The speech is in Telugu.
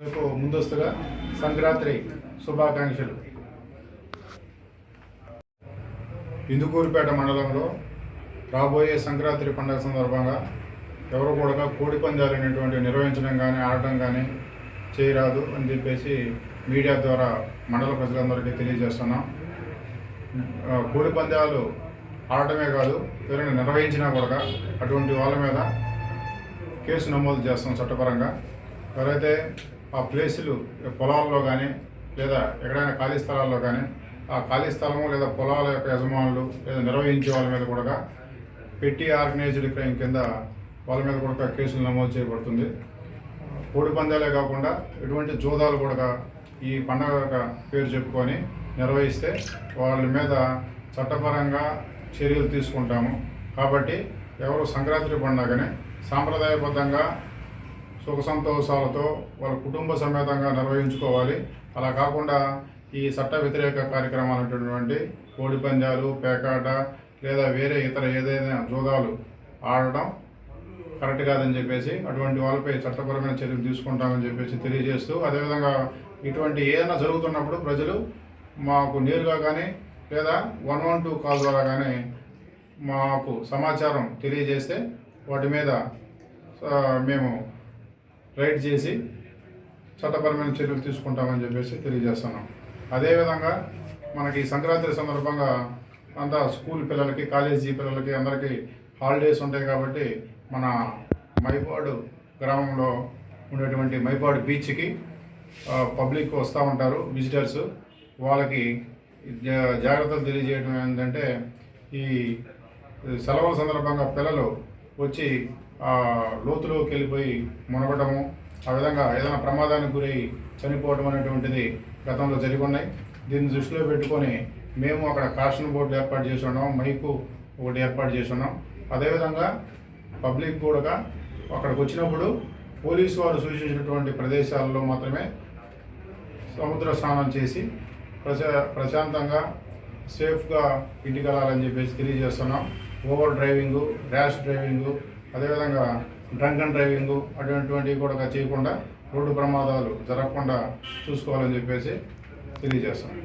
మీకు ముందస్తుగా సంక్రాంతి శుభాకాంక్షలు. ఇందుకూరుపేట మండలంలో రాబోయే సంక్రాంతి పండుగ సందర్భంగా ఎవరు కూడా కోడి పందాలు అనేటువంటి నిర్వహించడం కానీ ఆడటం కానీ చేయరాదు అని చెప్పేసి మీడియా ద్వారా మండల ప్రజలందరికీ తెలియజేస్తున్నాం. కోడి పందాలు ఆడటమే కాదు, ఎవరైనా నిర్వహించినా కూడా అటువంటి వాళ్ళ మీద కేసు నమోదు చేస్తాం చట్టపరంగా. ఎవరైతే ఆ ప్లేసులు పొలాల్లో కానీ లేదా ఎక్కడైనా ఖాళీ స్థలాల్లో కానీ ఆ ఖాళీ స్థలము లేదా పొలాల యొక్క యజమానులు లేదా నిర్వహించే వాళ్ళ మీద కూడా పెట్టి ఆర్గనైజ్డ్ క్రైమ్ కింద వాళ్ళ మీద కూడా కేసులు నమోదు చేయబడుతుంది. కోడి పందాలే కాకుండా ఎటువంటి జూదాలు కూడా ఈ పండగ పేరు చెప్పుకొని నిర్వహిస్తే వాళ్ళ మీద చట్టపరంగా చర్యలు తీసుకుంటాము. కాబట్టి ఎవరు సంక్రాంతి పండుగని సాంప్రదాయబద్ధంగా సుఖ సంతోషాలతో వాళ్ళ కుటుంబ సమేతంగా నిర్వహించుకోవాలి. అలా కాకుండా ఈ చట్ట వ్యతిరేక కార్యక్రమాలు అనేటటువంటి కోడి పందాలు, పేకాట లేదా వేరే ఇతర ఏదైనా జూదాలు ఆడటం కరెక్ట్ కాదని చెప్పేసి అటువంటి వాళ్ళపై చట్టపరమైన చర్యలు తీసుకుంటామని చెప్పేసి తెలియజేస్తూ, అదేవిధంగా ఇటువంటి ఏదైనా జరుగుతున్నప్పుడు ప్రజలు మాకు నేరుగా కానీ లేదా 112 కాల్ ద్వారా కానీ మాకు సమాచారం తెలియజేస్తే వాటి మీద మేము రైడ్ చేసి చట్టపరమైన చర్యలు తీసుకుంటామని చెప్పేసి తెలియజేస్తున్నాం. అదేవిధంగా మనకి సంక్రాంతి సందర్భంగా అంతా స్కూల్ పిల్లలకి, కాలేజీ పిల్లలకి అందరికీ హాలిడేస్ ఉంటాయి. కాబట్టి మన మైపాడు గ్రామంలో ఉండేటువంటి మైపాడు బీచ్కి పబ్లిక్ వస్తూ ఉంటారు, విజిటర్స్. వాళ్ళకి జాగ్రత్తలు తెలియజేయడం ఏంటంటే, ఈ సెలవుల సందర్భంగా పిల్లలు వచ్చి లోతులోకి వెళ్ళిపోయి మునగటము, ఆ విధంగా ఏదైనా ప్రమాదానికి గురై చనిపోవడం అనేటువంటిది గతంలో జరిగి ఉన్నాయి. దీన్ని దృష్టిలో పెట్టుకొని మేము అక్కడ కాషన్ బోర్డు ఏర్పాటు చేసి ఉన్నాం, మైకు ఒకటి ఏర్పాటు చేసి ఉన్నాం. అదేవిధంగా పబ్లిక్ కూడా అక్కడికి వచ్చినప్పుడు పోలీసు వారు సూచించినటువంటి ప్రదేశాల్లో మాత్రమే సముద్ర స్నానం చేసి ప్రశాంతంగా సేఫ్గా ఇంటికి వెళ్ళాలని చెప్పేసి తెలియజేస్తున్నాం. ఓవర్ డ్రైవింగు, ర్యాష్ డ్రైవింగు, అదేవిధంగా డ్రంక్ అండ్ డ్రైవింగు అటువంటివి కూడా చేయకుండా రోడ్డు ప్రమాదాలు జరగకుండా చూసుకోవాలని చెప్పేసి తెలియజేస్తున్నాం.